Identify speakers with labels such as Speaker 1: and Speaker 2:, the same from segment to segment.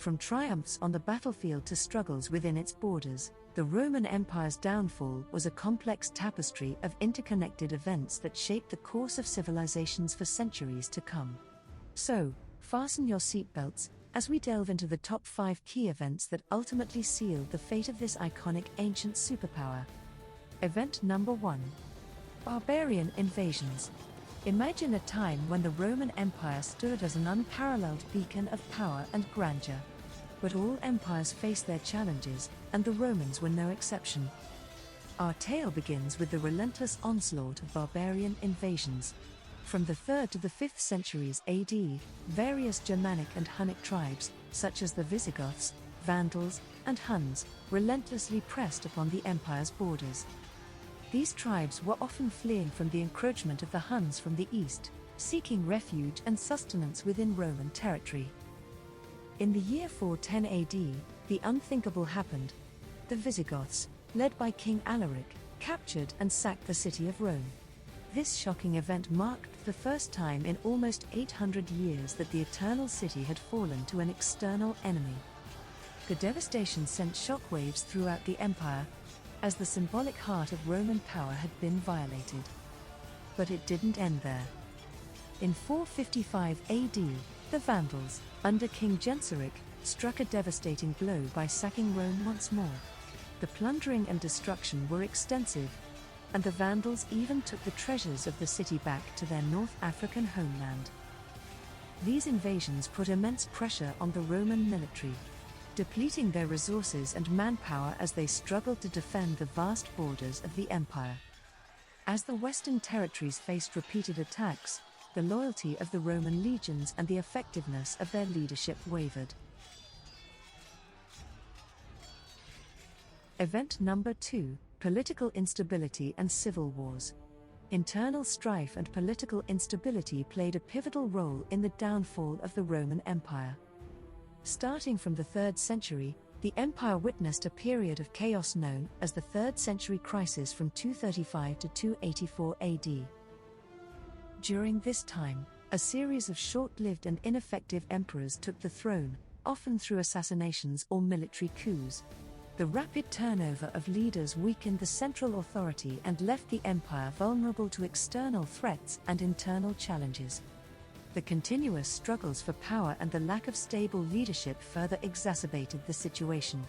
Speaker 1: From triumphs on the battlefield to struggles within its borders, the Roman Empire's downfall was a complex tapestry of interconnected events that shaped the course of civilizations for centuries to come. So, fasten your seatbelts as we delve into the top 5 key events that ultimately sealed the fate of this iconic ancient superpower. Event number 1. Barbarian invasions. Imagine a time when the Roman Empire stood as an unparalleled beacon of power and grandeur. But all empires face their challenges, and the Romans were no exception. Our tale begins with the relentless onslaught of barbarian invasions. From the 3rd to the 5th centuries AD, various Germanic and Hunnic tribes, such as the Visigoths, Vandals, and Huns, relentlessly pressed upon the empire's borders. These tribes were often fleeing from the encroachment of the Huns from the east, seeking refuge and sustenance within Roman territory. In the year 410 AD, the unthinkable happened. The Visigoths, led by King Alaric, captured and sacked the city of Rome. This shocking event marked the first time in almost 800 years that the Eternal City had fallen to an external enemy. The devastation sent shockwaves throughout the empire, as the symbolic heart of Roman power had been violated. But it didn't end there. In 455 AD, the Vandals, under King Genseric, struck a devastating blow by sacking Rome once more. The plundering and destruction were extensive, and the Vandals even took the treasures of the city back to their North African homeland. These invasions put immense pressure on the Roman military, depleting their resources and manpower as they struggled to defend the vast borders of the empire. As the Western territories faced repeated attacks, the loyalty of the Roman legions and the effectiveness of their leadership wavered. Event number 2. Political instability and civil wars. Internal strife and political instability played a pivotal role in the downfall of the Roman Empire. Starting from the 3rd century, the empire witnessed a period of chaos known as the 3rd century crisis from 235 to 284 AD. During this time, a series of short-lived and ineffective emperors took the throne, often through assassinations or military coups. The rapid turnover of leaders weakened the central authority and left the empire vulnerable to external threats and internal challenges. The continuous struggles for power and the lack of stable leadership further exacerbated the situation.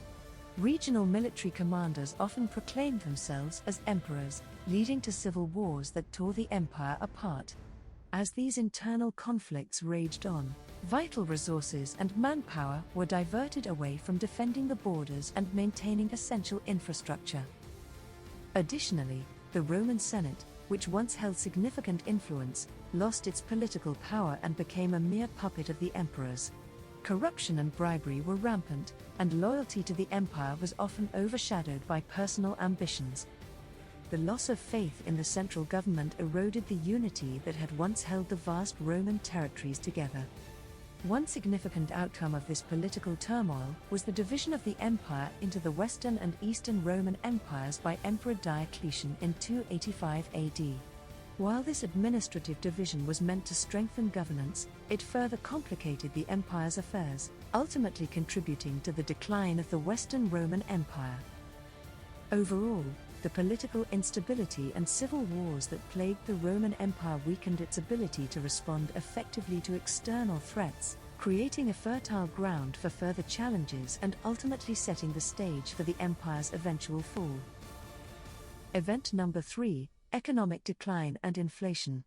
Speaker 1: Regional military commanders often proclaimed themselves as emperors, leading to civil wars that tore the empire apart. As these internal conflicts raged on, vital resources and manpower were diverted away from defending the borders and maintaining essential infrastructure. Additionally, the Roman Senate, which once held significant influence, lost its political power and became a mere puppet of the emperors. Corruption and bribery were rampant, and loyalty to the empire was often overshadowed by personal ambitions. The loss of faith in the central government eroded the unity that had once held the vast Roman territories together. One significant outcome of this political turmoil was the division of the empire into the Western and Eastern Roman empires by Emperor Diocletian in 285 AD. While this administrative division was meant to strengthen governance, it further complicated the empire's affairs, ultimately contributing to the decline of the Western Roman Empire. Overall, the political instability and civil wars that plagued the Roman Empire weakened its ability to respond effectively to external threats, creating a fertile ground for further challenges and ultimately setting the stage for the empire's eventual fall. Event number 3. Economic decline and inflation.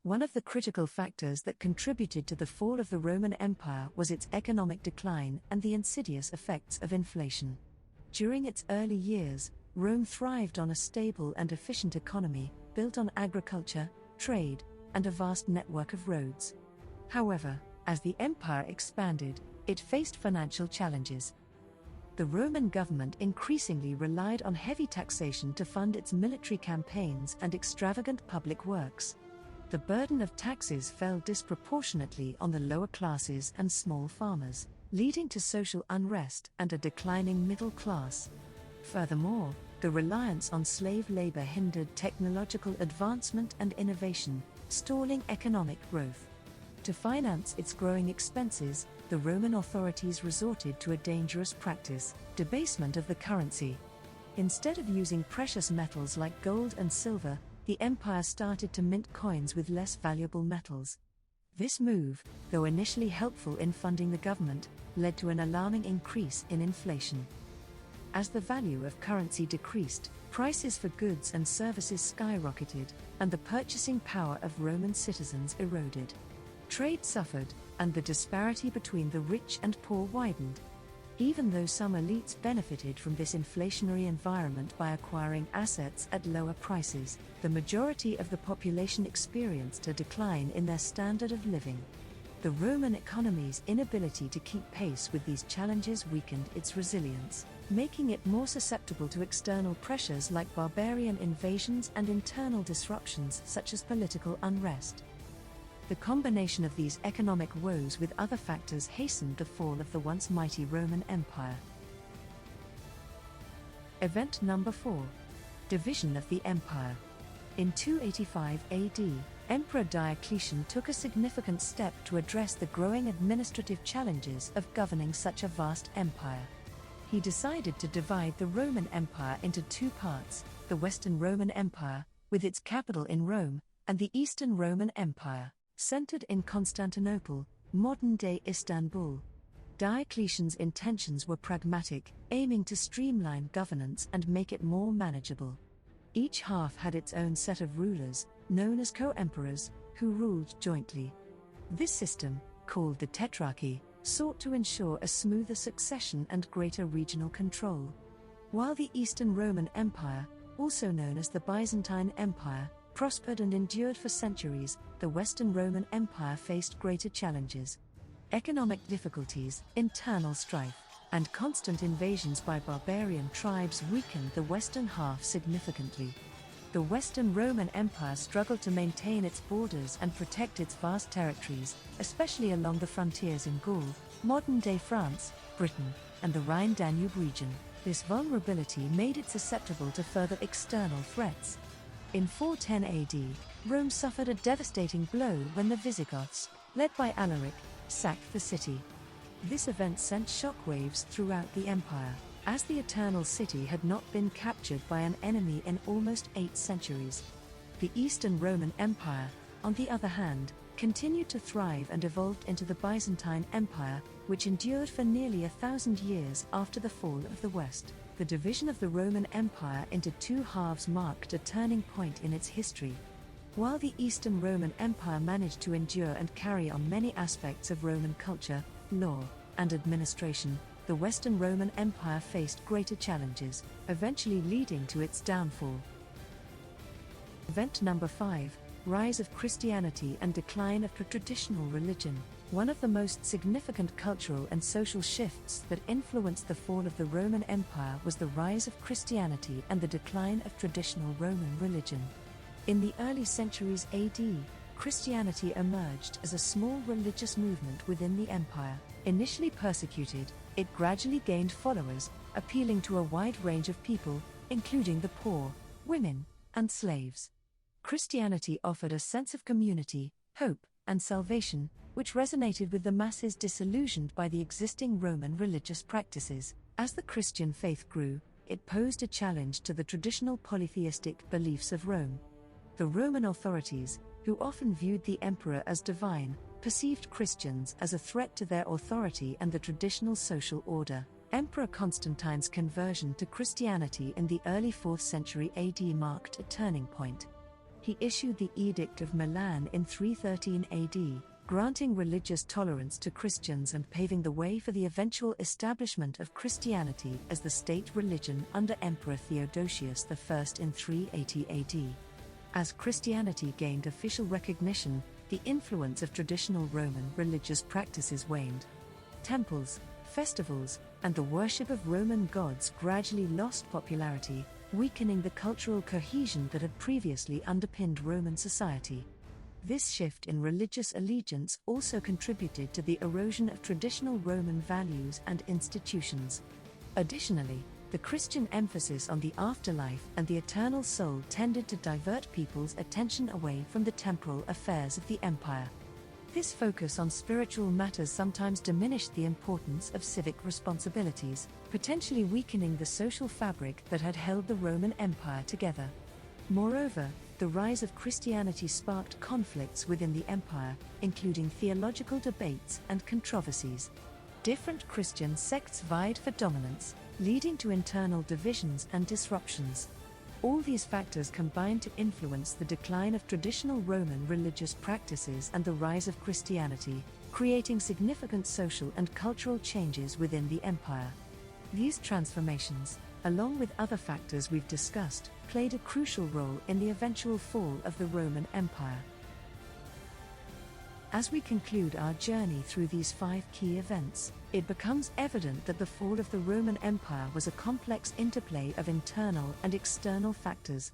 Speaker 1: One of the critical factors that contributed to the fall of the Roman Empire was its economic decline and the insidious effects of inflation. During its early years, Rome thrived on a stable and efficient economy, built on agriculture, trade, and a vast network of roads. However, as the empire expanded, it faced financial challenges. The Roman government increasingly relied on heavy taxation to fund its military campaigns and extravagant public works. The burden of taxes fell disproportionately on the lower classes and small farmers, leading to social unrest and a declining middle class. Furthermore, the reliance on slave labor hindered technological advancement and innovation, stalling economic growth. To finance its growing expenses, the Roman authorities resorted to a dangerous practice: debasement of the currency. Instead of using precious metals like gold and silver, the empire started to mint coins with less valuable metals. This move, though initially helpful in funding the government, led to an alarming increase in inflation. As the value of currency decreased, prices for goods and services skyrocketed, and the purchasing power of Roman citizens eroded. Trade suffered, and the disparity between the rich and poor widened. Even though some elites benefited from this inflationary environment by acquiring assets at lower prices, the majority of the population experienced a decline in their standard of living. The Roman economy's inability to keep pace with these challenges weakened its resilience, making it more susceptible to external pressures like barbarian invasions and internal disruptions such as political unrest. The combination of these economic woes with other factors hastened the fall of the once mighty Roman Empire. Event number 4. Division of the Empire. In 285 AD, Emperor Diocletian took a significant step to address the growing administrative challenges of governing such a vast empire. He decided to divide the Roman Empire into two parts: the Western Roman Empire, with its capital in Rome, and the Eastern Roman Empire, centered in Constantinople, modern-day Istanbul. Diocletian's intentions were pragmatic, aiming to streamline governance and make it more manageable. Each half had its own set of rulers, known as co-emperors, who ruled jointly. This system, called the Tetrarchy, sought to ensure a smoother succession and greater regional control. While the Eastern Roman Empire, also known as the Byzantine Empire, prospered and endured for centuries, the Western Roman Empire faced greater challenges. Economic difficulties, internal strife, and constant invasions by barbarian tribes weakened the western half significantly. The Western Roman Empire struggled to maintain its borders and protect its vast territories, especially along the frontiers in Gaul, modern-day France, Britain, and the Rhine-Danube region. This vulnerability made it susceptible to further external threats. In 410 AD, Rome suffered a devastating blow when the Visigoths, led by Alaric, sacked the city. This event sent shockwaves throughout the empire, as the Eternal City had not been captured by an enemy in almost 8 centuries. The Eastern Roman Empire, on the other hand, continued to thrive and evolved into the Byzantine Empire, which endured for nearly 1,000 years after the fall of the West. The division of the Roman Empire into two halves marked a turning point in its history. While the Eastern Roman Empire managed to endure and carry on many aspects of Roman culture, law, and administration, the Western Roman Empire faced greater challenges, eventually leading to its downfall. Event number 5. Rise of Christianity and decline of traditional religion. One of the most significant cultural and social shifts that influenced the fall of the Roman Empire was the rise of Christianity and the decline of traditional Roman religion. In the early centuries AD, Christianity emerged as a small religious movement within the empire. Initially persecuted, it gradually gained followers, appealing to a wide range of people, including the poor, women, and slaves. Christianity offered a sense of community, hope, and salvation, which resonated with the masses disillusioned by the existing Roman religious practices. As the Christian faith grew, it posed a challenge to the traditional polytheistic beliefs of Rome. The Roman authorities, who often viewed the emperor as divine, perceived Christians as a threat to their authority and the traditional social order. Emperor Constantine's conversion to Christianity in the early 4th century AD marked a turning point. He issued the Edict of Milan in 313 AD, granting religious tolerance to Christians and paving the way for the eventual establishment of Christianity as the state religion under Emperor Theodosius I in 380 AD. As Christianity gained official recognition, the influence of traditional Roman religious practices waned. Temples, festivals, and the worship of Roman gods gradually lost popularity, weakening the cultural cohesion that had previously underpinned Roman society. This shift in religious allegiance also contributed to the erosion of traditional Roman values and institutions. Additionally, the Christian emphasis on the afterlife and the eternal soul tended to divert people's attention away from the temporal affairs of the empire. This focus on spiritual matters sometimes diminished the importance of civic responsibilities, potentially weakening the social fabric that had held the Roman Empire together. Moreover, the rise of Christianity sparked conflicts within the empire, including theological debates and controversies. Different Christian sects vied for dominance, leading to internal divisions and disruptions. All these factors combined to influence the decline of traditional Roman religious practices and the rise of Christianity, creating significant social and cultural changes within the empire. These transformations, along with other factors we've discussed, played a crucial role in the eventual fall of the Roman Empire. As we conclude our journey through these 5 key events, it becomes evident that the fall of the Roman Empire was a complex interplay of internal and external factors.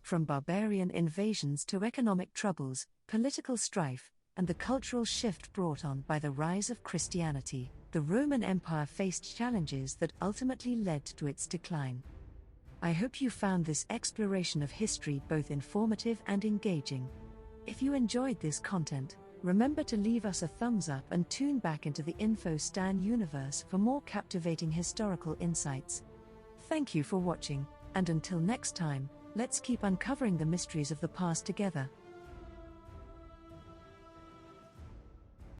Speaker 1: From barbarian invasions to economic troubles, political strife, and the cultural shift brought on by the rise of Christianity, the Roman Empire faced challenges that ultimately led to its decline. I hope you found this exploration of history both informative and engaging. If you enjoyed this content, remember to leave us a thumbs up and tune back into the InfoStan universe for more captivating historical insights. Thank you for watching, and until next time, let's keep uncovering the mysteries of the past together.